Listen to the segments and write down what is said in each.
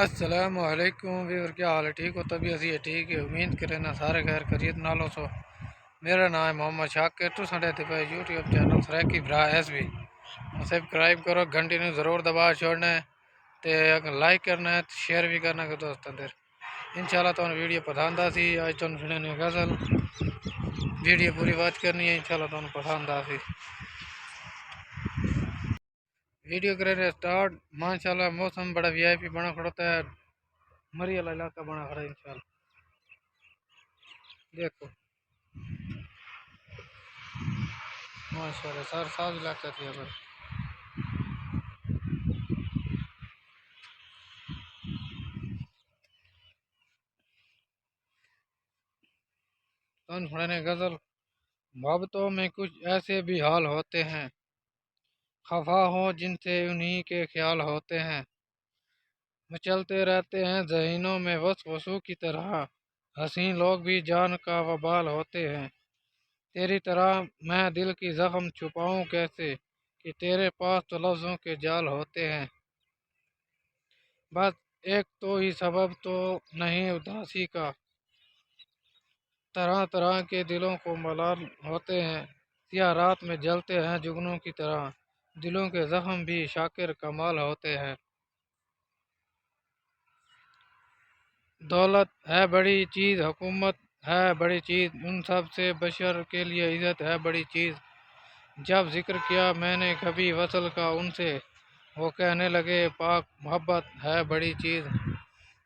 السلام علیکم ویور، کیا حال ہے؟ ٹھیک ہو؟ طبیعت اسی ہے ٹھیک ہے، امید کرے نا سارے خیر خیریت نالو سو۔ میرا نام ہے محمد شاکر، تو سنڈے تھے پہ یوٹیوب چینل سریکی برا ایس بھی سبسکرائب کرو، گھنٹی نے ضرور دبا چھوڑنا ہے تے اگر لائک کرنا ہے شیئر بھی کرنا ہے دوستوں دیر انشاءاللہ تو ویڈیو پسند آسی۔ آج تو سننے غزل ویڈیو پوری بات کرنی ہے، انشاءاللہ تو پسند آسی۔ ویڈیو کرے رہے سٹارٹ۔ ماشاءاللہ موسم بڑا وی آئی پی بنا کھڑتا ہے، مری والا علاقہ بنا کھڑا ہے انشاءاللہ۔ دیکھو ماشاءاللہ سر ساز علاقہ تھی اگر تن پڑھنے غزل۔ محبتوں میں کچھ ایسے بھی حال ہوتے ہیں، خفا ہوں جن سے انہی کے خیال ہوتے ہیں، مچلتے رہتے ہیں ذہنوں میں وسوسوں کی طرح، حسین لوگ بھی جان کا وبال ہوتے ہیں، تیری طرح میں دل کی زخم چھپاؤں کیسے کہ تیرے پاس تو لفظوں کے جال ہوتے ہیں، بس ایک تو ہی سبب تو نہیں اداسی کا، طرح طرح کے دلوں کو ملال ہوتے ہیں، سیاہ رات میں جلتے ہیں جگنوں کی طرح، دلوں کے زخم بھی شاکر کمال ہوتے ہیں، دولت ہے بڑی چیز، حکومت ہے بڑی چیز، ان سب سے بشر کے لیے عزت ہے بڑی چیز، جب ذکر کیا میں نے کبھی وصل کا ان سے، وہ کہنے لگے پاک محبت ہے بڑی چیز،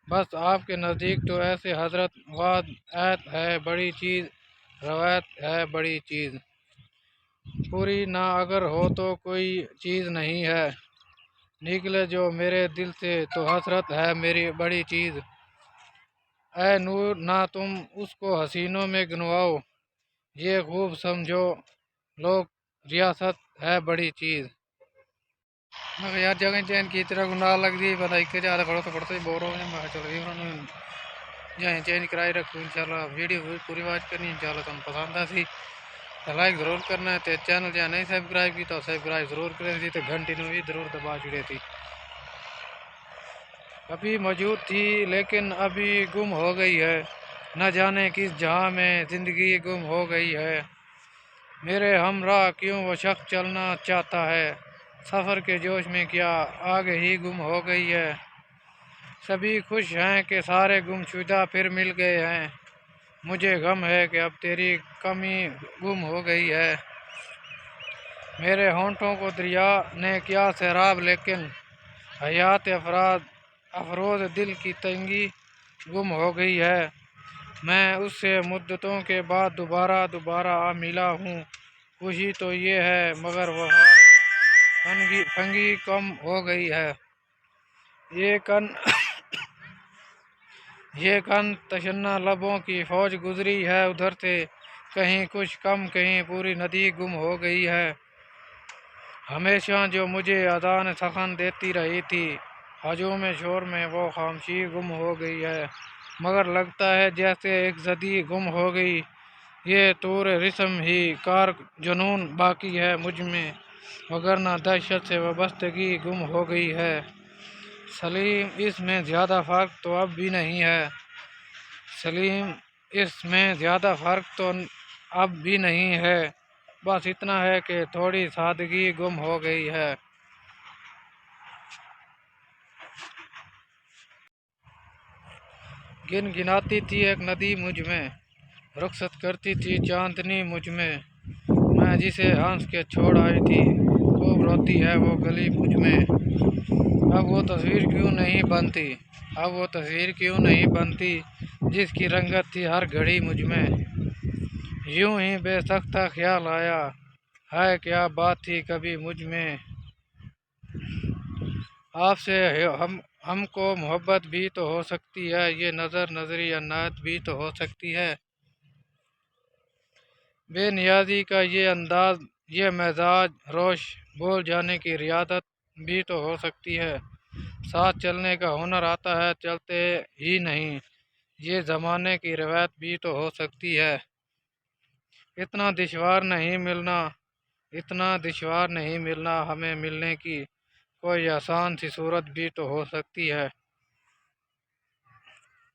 بس آپ کے نزدیک تو ایسے حضرت وعد عہد ہے بڑی چیز، روایت ہے بڑی چیز، پوری نہ اگر ہو تو کوئی چیز نہیں ہے، نکلے جو میرے دل سے تو حسرت ہے میری بڑی چیز، اے نور نہ تم اس کو حسینوں میں گنواؤ، یہ خوب سمجھو لوگ ریاست ہے بڑی چیز۔ میں یار جگہ چین کی طرح گناہ لگ دی پتہ ایک زیادہ کھڑا تو پڑتا ہی بور ہو میں چلو جائیں چینج کرائی رکھو انشاءاللہ ویڈیو پوری واچ کرنی انشاءاللہ تمہیں پسند آسی تو لائک ضرور کرنا ہے، تے چینل جہاں نہیں سبسکرائب کی تو سبسکرائب ضرور کرے تھی، تو گھنٹی نو بھی ضرور دبا چڑے تھی، ابھی موجود تھی لیکن ابھی گم ہو گئی ہے، نہ جانے کس جہاں میں زندگی گم ہو گئی ہے، میرے ہمراہ کیوں وہ شخص چلنا چاہتا ہے، سفر کے جوش میں کیا آگے ہی گم ہو گئی ہے، سبھی خوش ہیں کہ سارے گم شدہ پھر مل گئے ہیں، مجھے غم ہے کہ اب تیری کمی گم ہو گئی ہے، میرے ہونٹوں کو دریا نے کیا سیراب لیکن حیات افروز دل کی تنگی گم ہو گئی ہے، میں اس سے مدتوں کے بعد دوبارہ آ ملا ہوں، خوشی تو یہ ہے مگر وہ ہار پھنگی کم ہو گئی ہے، یہ کن تشنہ لبوں کی فوج گزری ہے ادھر سے، کہیں کچھ کم کہیں پوری ندی گم ہو گئی ہے، ہمیشہ جو مجھے اذان سخن دیتی رہی تھی، ہجوم شور میں وہ خاموشی گم ہو گئی ہے، مگر لگتا ہے جیسے ایک صدی گم ہو گئی، یہ طور رسم ہی کار جنون باقی ہے مجھ میں، وگرنہ دہشت سے وابستگی گم ہو گئی ہے، سلیم اس میں زیادہ فرق تو اب بھی نہیں ہے، سلیم اس میں زیادہ فرق تو اب بھی نہیں ہے، بس اتنا ہے کہ تھوڑی سادگی گم ہو گئی ہے، گناتی تھی ایک ندی مجھ میں، رخصت کرتی تھی چاندنی مجھ میں جسے ہنس کے چھوڑ آئی تھی، خوب روتی ہے وہ گلی مجھ میں، اب وہ تصویر کیوں نہیں بنتی جس کی رنگت تھی ہر گھڑی مجھ میں، یوں ہی بے سختہ خیال آیا ہے کیا بات تھی کبھی مجھ میں، آپ سے ہم کو محبت بھی تو ہو سکتی ہے، یہ نظری عنایت بھی تو ہو سکتی ہے، بے نیازی کا یہ انداز، یہ مزاج روش، بول جانے کی ریاضت بھی تو ہو سکتی ہے، ساتھ چلنے کا ہنر آتا ہے چلتے ہی نہیں، یہ زمانے کی روایت بھی تو ہو سکتی ہے، اتنا دشوار نہیں ملنا ہمیں، ملنے کی کوئی آسان سی صورت بھی تو ہو سکتی ہے،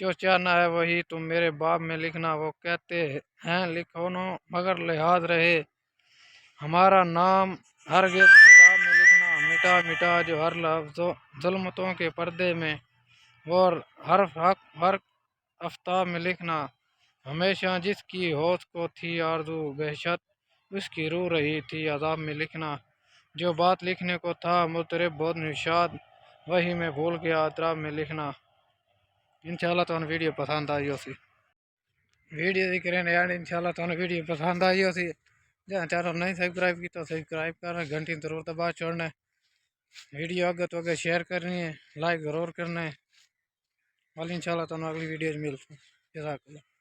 جو چاہنا ہے وہی تم میرے باب میں لکھنا، وہ کہتے ہیں لکھو نو مگر لحاظ رہے ہمارا نام ہرگز کتاب میں لکھنا، مٹا مٹا جو ہر لفظ ظلمتوں کے پردے میں، اور حرف حق ہر آفتاب میں لکھنا، ہمیشہ جس کی ہوش کو تھی آرزو وحشت اس کی روح رہی تھی عذاب میں لکھنا، جو بات لکھنے کو تھا مضطرب بہت نشاد وہی میں بھول گیا اطراب میں لکھنا۔ انشاءاللہ تو ویڈیو پسند آئی ہو سی، ویڈیو بھی کریں یار، انشاءاللہ تو ویڈیو پسند آئی ہو سی، جہاں چینل نہیں سبسکرائب کی تو سبسکرائب کرنا، گھنٹی ضرور دبا چھوڑنا ہے، ویڈیو آگے تو آگے شیئر کرنی ہے، لائک ضرور کرنا ہے، اور انشاءاللہ تو اگلی ویڈیو ملتے ہیں، جزاک اللہ۔